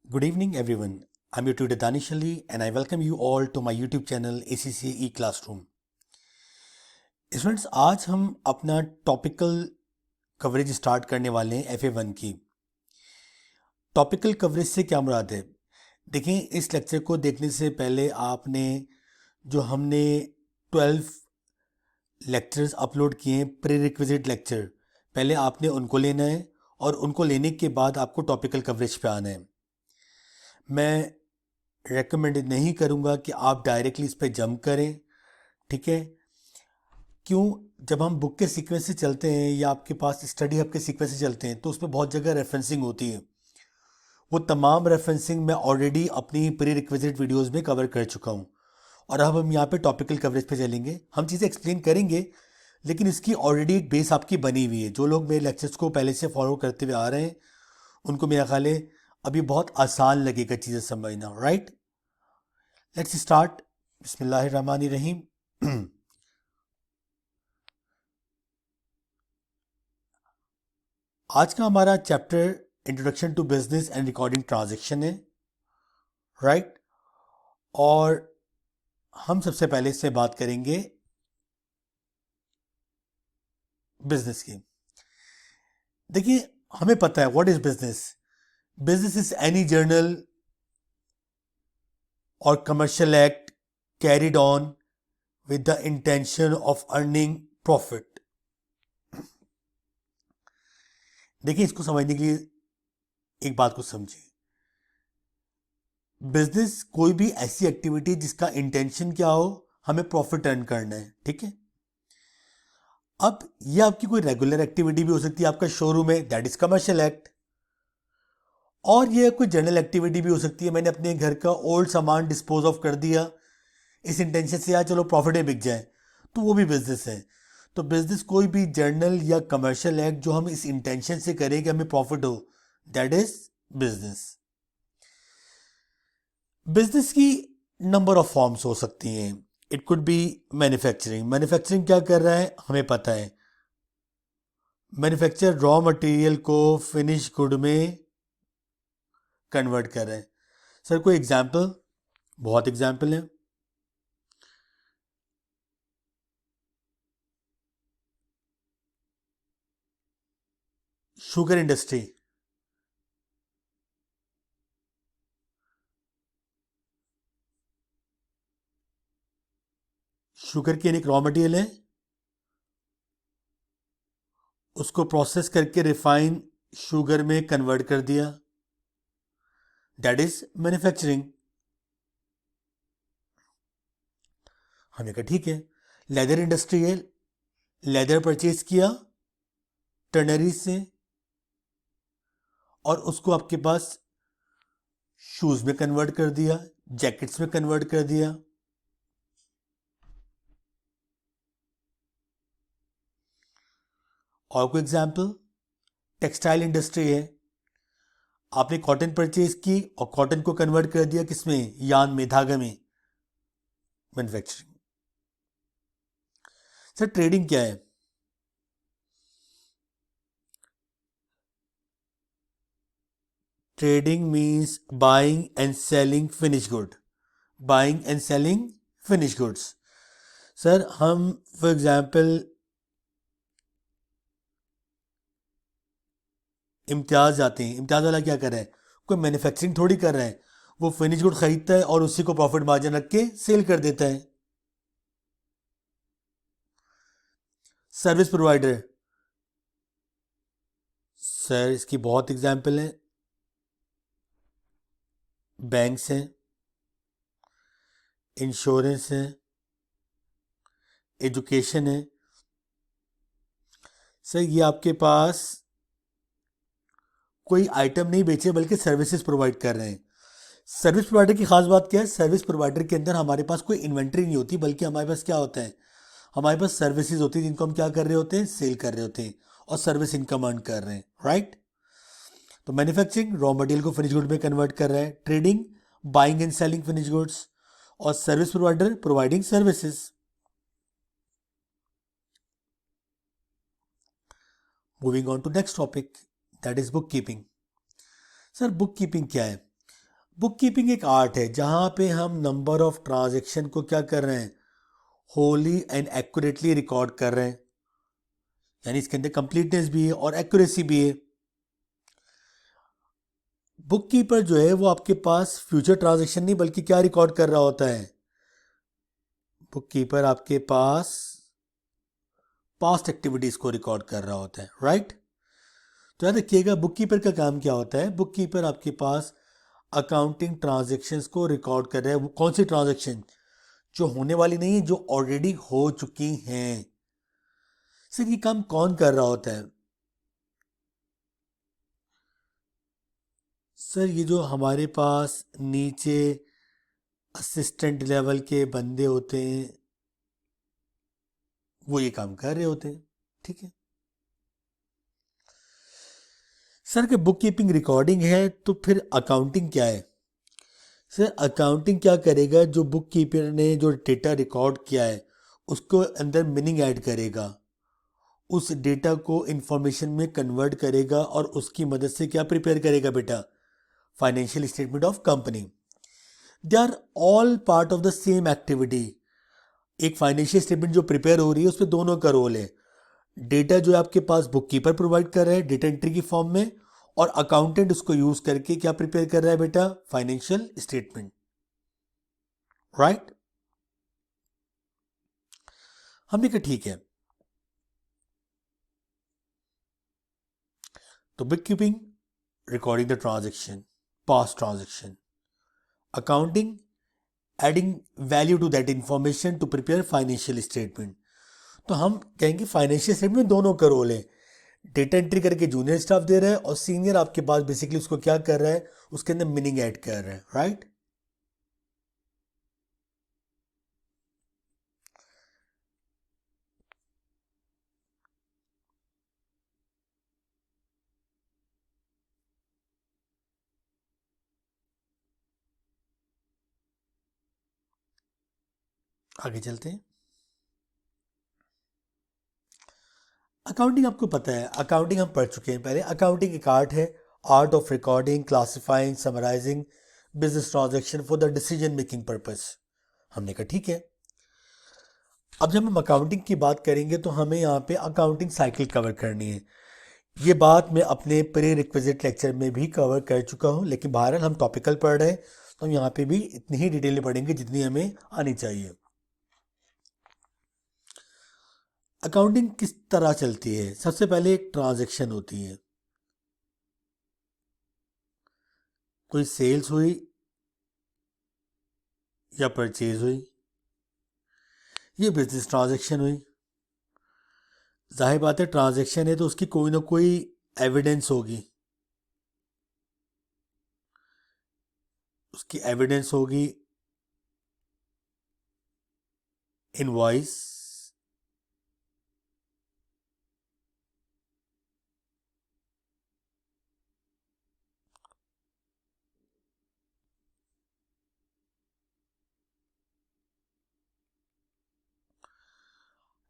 Good evening, everyone. I'm your tutor Danish Ali, and I welcome you all to my YouTube channel ACCE Classroom. Students, आज हम अपना topical coverage start करने वाले हैं FA1 की। Topical coverage से क्या मुराद है? देखें, इस लेक्चर को देखने से पहले आपने जो हमने 12 लेक्चर्स अपलोड किए हैं, प्री रिक्विजिट लेक्चर, पहले आपने उनको लेना है और उनको लेने के बाद आपको टॉपिकल कवरेज पे आना है। मैं रेकमेंड नहीं करूँगा कि आप डायरेक्टली इस पर जंप करें, ठीक है? क्यों? जब हम बुक के सीक्वेंस से चलते हैं या आपके पास स्टडी हब के सीक्वेंस से चलते हैं तो उसमें बहुत जगह रेफरेंसिंग होती है। वो तमाम रेफरेंसिंग मैं ऑलरेडी अपनी प्री रिक्विजिट वीडियोज़ में कवर कर चुका हूँ और अब हम यहाँ पे टॉपिकल कवरेज पे चलेंगे। हम चीज़ें एक्सप्लेन करेंगे, लेकिन इसकी ऑलरेडी एक बेस आपकी बनी हुई है। जो लोग मेरे लेक्चर्स को पहले से फॉलो करते हुए आ रहे हैं उनको मेरा ख्याल है अभी बहुत आसान लगेगा चीज़ें समझना। Right, let's start. बिस्मिल्लाहिर्रहमानिर्रहीम। आज का हमारा chapter introduction to business and recording transaction है। राइट, और हम सबसे पहले इससे बात करेंगे बिजनेस की। देखिए, हमें पता है what is business. Business is any general और commercial act carried on with the intention of earning profit। देखिए, इसको समझने के लिए एक बात को समझिए। बिजनेस कोई भी ऐसी एक्टिविटी जिसका इंटेंशन क्या हो, हमें प्रॉफिट अर्न करना है, ठीक है? अब ये आपकी कोई रेगुलर एक्टिविटी भी हो सकती है, आपका शोरूम है, दैट इज कमर्शियल एक्ट। और ये कोई जनरल एक्टिविटी भी हो सकती है, मैंने अपने घर का ओल्ड सामान डिस्पोज ऑफ कर दिया इस इंटेंशन से, यार चलो प्रॉफिट में बिक जाए, तो वो भी बिजनेस है। तो बिजनेस कोई भी जर्नल या कमर्शियल एक्ट जो हम इस इंटेंशन से करें कि हमें प्रॉफिट हो, दैट इज बिजनेस। बिजनेस की नंबर ऑफ फॉर्म्स हो सकती हैं। It could be manufacturing. Manufacturing क्या कर रहा है हमें पता है। मैन्युफैक्चर रॉ मटेरियल को फिनिश गुड में कन्वर्ट कर रहे हैं। सर कोई एग्जाम्पल? बहुत एग्जाम्पल है। शुगर इंडस्ट्री, शुगर केन एक रॉ मटेरियल है, उसको प्रोसेस करके रिफाइन शुगर में कन्वर्ट कर दिया, दैट इज मैन्युफैक्चरिंग। हमने कहा ठीक है। लेदर इंडस्ट्री है, लेदर परचेज किया टर्नरी से और उसको आपके पास शूज में कन्वर्ट कर दिया, जैकेट्स में कन्वर्ट कर दिया। और कोई एग्जाम्पल? टेक्सटाइल इंडस्ट्री है, आपने कॉटन परचेज की और कॉटन को कन्वर्ट कर दिया किसमें? यान में, धागे में, मैन्युफैक्चरिंग। सर ट्रेडिंग क्या है? Trading means buying and selling finish good. Buying and selling finish goods. Sir हम फॉर एग्जाम्पल इम्तियाज जाते हैं, इम्तियाज वाला क्या कर रहा है? कोई मैन्युफैक्चरिंग थोड़ी कर रहा है, वो फिनिश गुड खरीदता है और उसी को प्रॉफिट मार्जिन रख के सेल कर देता है। सर्विस प्रोवाइडर, सर इसकी बहुत एग्जाम्पल है। बैंक्स हैं, इंश्योरेंस है, एजुकेशन है। सर ये आपके पास कोई आइटम नहीं बेचे बल्कि सर्विसेज प्रोवाइड कर रहे हैं। सर्विस प्रोवाइडर की खास बात क्या है? सर्विस प्रोवाइडर के अंदर हमारे पास कोई इन्वेंट्री नहीं होती, बल्कि हमारे पास क्या होता है? हमारे पास सर्विसेज होती है जिनको हम क्या कर रहे होते हैं? सेल कर रहे होते हैं और सर्विस इनकम अर्न कर रहे हैं। राइट, तो मैन्युफैक्चरिंग रॉ मटेरियल को फिनिश गुड में कन्वर्ट कर रहा है, trading buying and selling finish goods, और service provider providing services. Moving on to next topic, that is book keeping. Sir book keeping क्या है? बुक कीपिंग एक आर्ट है जहाँ पे हम नंबर ऑफ ट्रांजेक्शन को क्या कर रहे हैं, होली एंड एक्यूरेटली रिकॉर्ड कर रहे हैं, यानी इसके अंदर कंप्लीटनेस भी है और एक्यूरेसी भी है। बुक कीपर जो है वो आपके पास फ्यूचर ट्रांजेक्शन नहीं बल्कि क्या रिकॉर्ड कर रहा होता है, बुक कीपर आपके पास पास्ट एक्टिविटीज को रिकॉर्ड कर रहा होता है, राइट। तो याद रखिएगा बुक कीपर का काम क्या होता है, बुक कीपर आपके पास अकाउंटिंग ट्रांजेक्शन्स को रिकॉर्ड कर रहा है। वो कौन सी ट्रांजेक्शन, जो होने वाली नहीं है, जो ऑलरेडी हो चुकी हैं। सर ये काम कौन कर रहा होता है, सर ये जो हमारे पास नीचे असिस्टेंट लेवल के बंदे होते हैं वो ये काम कर रहे होते हैं, ठीक है। सर कि बुक कीपिंग रिकॉर्डिंग है तो फिर अकाउंटिंग क्या है। सर अकाउंटिंग क्या करेगा, जो बुक कीपर ने जो डेटा रिकॉर्ड किया है उसको अंदर मीनिंग ऐड करेगा, उस डेटा को इंफॉर्मेशन में कन्वर्ट करेगा और उसकी मदद से क्या प्रिपेयर करेगा बेटा, financial statement of company. They are all part of the same activity. एक फाइनेंशियल स्टेटमेंट जो प्रिपेयर हो रही है उसमें दोनों का रोल है। डेटा जो है आपके पास बुक कीपर प्रोवाइड कर रहा है डेटा एंट्री की फॉर्म में, और अकाउंटेंट उसको यूज करके क्या प्रिपेयर कर रहा है बेटा, फाइनेंशियल स्टेटमेंट, राइट। हमने कहा ठीक है। तो book keeping recording the transaction, past transaction, accounting adding value to that information to prepare financial statement. तो हम कहेंगे फाइनेंशियल स्टेटमेंट में दोनों का रोल है, डेटा एंट्री करके जूनियर स्टाफ दे रहा है और सीनियर आपके पास बेसिकली उसको क्या कर रहा है, उसके अंदर मीनिंग ऐड कर रहा है, राइट। आगे चलते हैं। अकाउंटिंग आपको पता है, अकाउंटिंग हम पढ़ चुके हैं पहले। अकाउंटिंग एक आर्ट है, art of recording, classifying, summarising business transaction for the decision making purpose. हमने कहा ठीक है। अब जब हम अकाउंटिंग की बात करेंगे तो हमें यहाँ पे अकाउंटिंग साइकिल कवर करनी है। ये बात मैं अपने प्री रिक्विजिट लेक्चर में भी कवर कर चुका हूँ, लेकिन बहरहाल हम टॉपिकल पढ़ रहे हैं तो हम यहाँ पे भी इतनी ही डिटेल में पढ़ेंगे जितनी हमें आनी चाहिए। अकाउंटिंग किस तरह चलती है, सबसे पहले एक ट्रांजैक्शन होती है, कोई सेल्स हुई या परचेज हुई, ये बिजनेस ट्रांजैक्शन हुई। जाहिर बात है ट्रांजैक्शन है तो उसकी कोई ना कोई एविडेंस होगी, उसकी एविडेंस होगी इनवॉइस,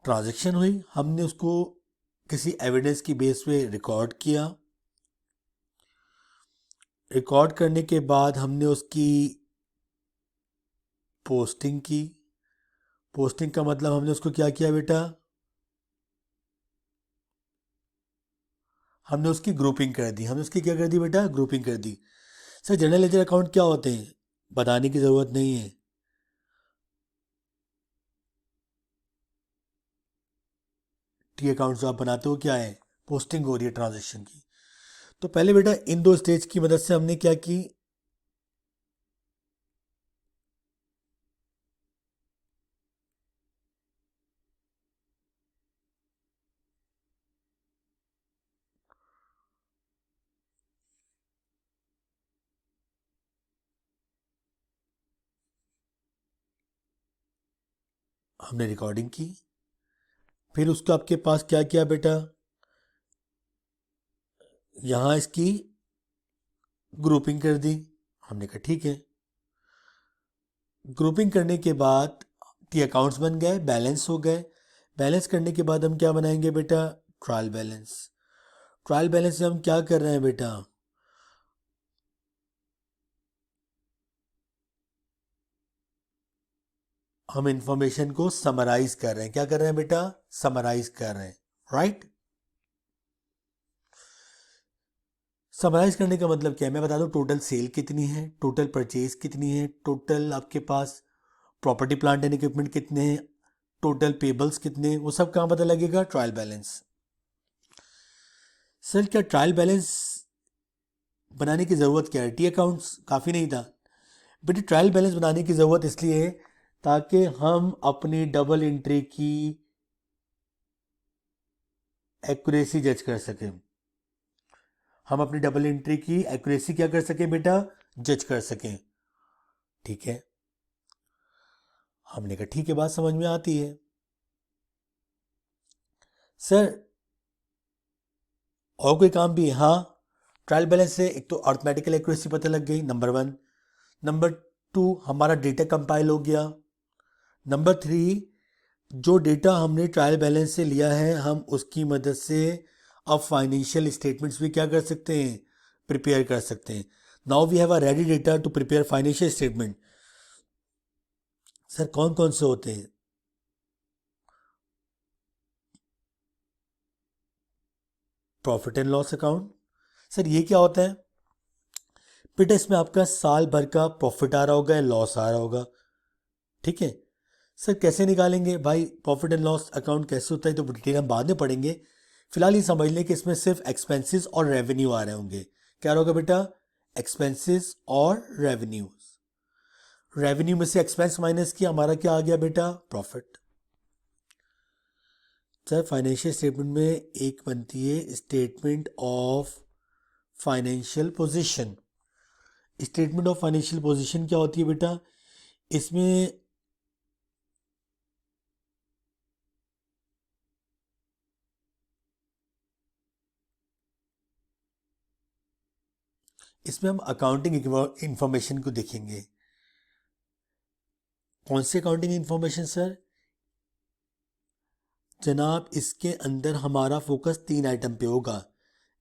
ट्रांजैक्शन हुई, हमने उसको किसी एविडेंस की बेस पे रिकॉर्ड किया, रिकॉर्ड करने के बाद हमने उसकी पोस्टिंग की। पोस्टिंग का मतलब हमने उसको क्या किया बेटा, हमने उसकी ग्रुपिंग कर दी। हमने उसकी क्या कर दी बेटा, ग्रुपिंग कर दी। सर जनरल लेजर अकाउंट क्या होते हैं, बताने की ज़रूरत नहीं है। टी अकाउंट जो आप बनाते हो क्या है, पोस्टिंग हो रही है ट्रांजेक्शन की। तो पहले बेटा इन दो स्टेज की मदद से हमने क्या की, हमने रिकॉर्डिंग की, फिर उसको आपके पास क्या किया बेटा, यहाँ इसकी ग्रुपिंग कर दी। हमने कहा ठीक है। ग्रुपिंग करने के बाद टी अकाउंट्स बन गए, बैलेंस हो गए। बैलेंस करने के बाद हम क्या बनाएंगे बेटा, ट्रायल बैलेंस। ट्रायल बैलेंस से हम क्या कर रहे हैं बेटा, हम इंफॉर्मेशन को समराइज कर रहे हैं। क्या कर रहे हैं बेटा? समराइज कर रहे हैं, राइट। समराइज करने का मतलब क्या है? मैं बता दूं, टोटल सेल कितनी है, टोटल परचेज कितनी है, टोटल आपके पास प्रॉपर्टी प्लांट एंड इक्विपमेंट कितने हैं, टोटल पेबल्स कितने, वो सब कहाँ पता लगेगा? Trial balance. सर क्या ट्रायल बैलेंस बनाने की ज़रूरत क्या है? टी अकाउंट्स काफ़ी नहीं था बेटे। ट्रायल बैलेंस बनाने की ज़रूरत इसलिए है ताकि हम अपनी डबल एंट्री की एक्यूरेसी जज कर सकें। हम अपनी डबल एंट्री की एक्यूरेसी क्या कर सकें बेटा? जज कर सकें। ठीक है, हमने कहा ठीक है, बात समझ में आती है। सर और कोई काम भी है? हाँ, ट्रायल बैलेंस से एक तो अर्थमेटिकल एक्यूरेसी पता लग गई, नंबर 1। नंबर 2, हमारा डेटा कंपाइल हो गया। नंबर 3, जो डेटा हमने ट्रायल बैलेंस से लिया है, हम उसकी मदद से अब फाइनेंशियल स्टेटमेंट्स भी क्या कर सकते हैं? प्रिपेयर कर सकते हैं। Now we have a ready data to prepare financial statement. Sir कौन कौन से होते हैं? Profit and loss account. Sir ये क्या होता है बेटा? इसमें आपका साल भर का प्रॉफिट आ रहा होगा या लॉस आ रहा होगा, ठीक है। सर कैसे निकालेंगे भाई? प्रॉफिट एंड लॉस अकाउंट कैसे होता है तो डिटेल हम बाद में पढ़ेंगे। फिलहाल ये समझ लें कि इसमें सिर्फ एक्सपेंसेस और रेवेन्यू आ रहे होंगे। क्या होगा बेटा? एक्सपेंसेस और रेवेन्यूज। रेवेन्यू में से एक्सपेंस माइनस किया, हमारा क्या आ गया बेटा? प्रॉफिट। सर फाइनेंशियल स्टेटमेंट में एक बनती है statement of financial position. Statement of financial position क्या होती है बेटा? इसमें इसमें हम अकाउंटिंग इंफॉर्मेशन को देखेंगे। कौन सी अकाउंटिंग इंफॉर्मेशन सर? जनाब इसके अंदर हमारा फोकस 3 आइटम पे होगा,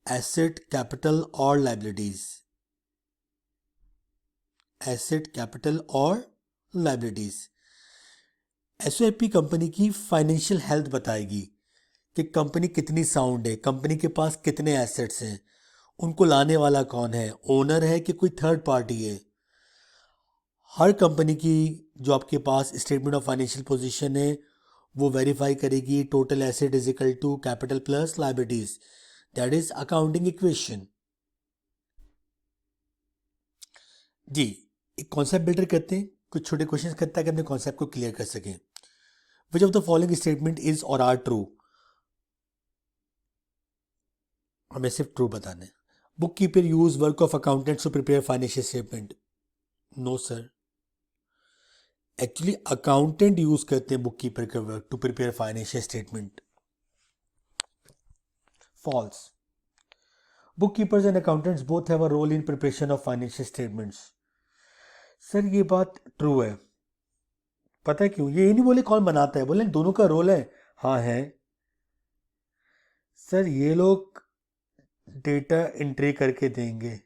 एसेट, कैपिटल और लाइबिलिटीज। एसेट, कैपिटल और लाइबिलिटीज। एसओपी कंपनी की फाइनेंशियल हेल्थ बताएगी कि कंपनी कितनी साउंड है, कंपनी के पास कितने एसेट्स हैं, उनको लाने वाला कौन है, ओनर है कि कोई थर्ड पार्टी है। हर कंपनी की जो आपके पास स्टेटमेंट ऑफ फाइनेंशियल पोजीशन है वो वेरीफाई करेगी total asset is equal to capital plus liabilities. That is accounting equation. जी, एक कॉन्सेप्ट बिल्डर करते हैं, कुछ छोटे क्वेश्चंस करता है कि अपने कॉन्सेप्ट को क्लियर कर सकें। Which of the following statement is और आर ट्रू? हमें सिर्फ ट्रू बताना है। Book keeper use work of accountants to prepare financial statement. No sir, actually accountant use करते हैं बुक कीपर का work to prepare financial statement. False. Bookkeepers and accountants both have a role in preparation of financial statements. Sir ये बात true है। पता है क्यों? ये नहीं बोले कौन बनाता है, बोले दोनों का रोल है। हाँ है सर, ये लोग डेटा एंट्री करके देंगे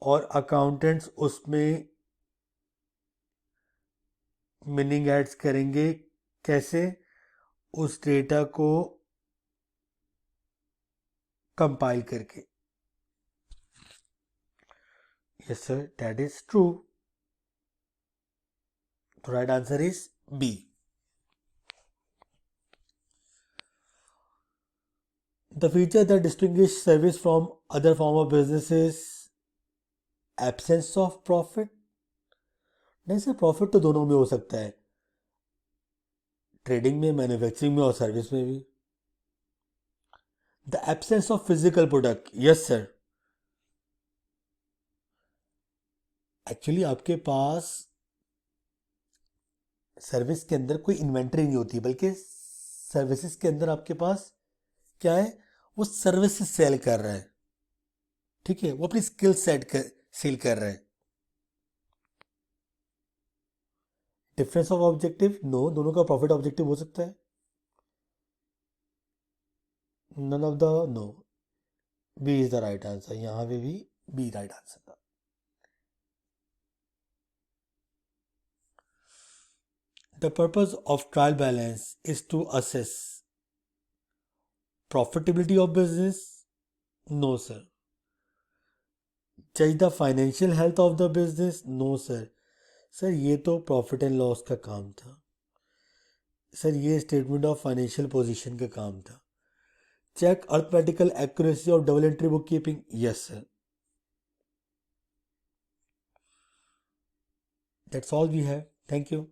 और अकाउंटेंट्स उसमें मीनिंग एड्स करेंगे। कैसे? उस डेटा को कंपाइल करके। Yes sir, that is true. तो right answer is B. The feature that distinguish service from other form of business is absence of profit। नहीं सर, प्रॉफिट तो दोनों में हो सकता है, ट्रेडिंग में, मैन्युफैक्चरिंग में और सर्विस में भी। The absence of physical product. Yes sir, actually आपके पास सर्विस के अंदर कोई इन्वेंट्री नहीं होती, बल्कि सर्विसेज के अंदर आपके पास क्या है? वो सर्विसेज सेल कर रहा है, ठीक है, वो अपनी स्किल सेट कर सेल कर रहा है। डिफरेंस ऑफ ऑब्जेक्टिव, नो, दोनों का प्रॉफिट ऑब्जेक्टिव हो सकता है। None of the, no, B is the right answer. यहां पे भी बी राइट आंसर था। The purpose of trial balance is to assess profitability of business? No, sir. Judge the financial health of the business? No, sir. Sir ये तो profit and loss का काम था. Sir ये स्टेटमेंट ऑफ फाइनेंशियल पोजीशन का काम था. Check arithmetical accuracy of double entry book keeping? Yes sir. That's all we have. Thank you.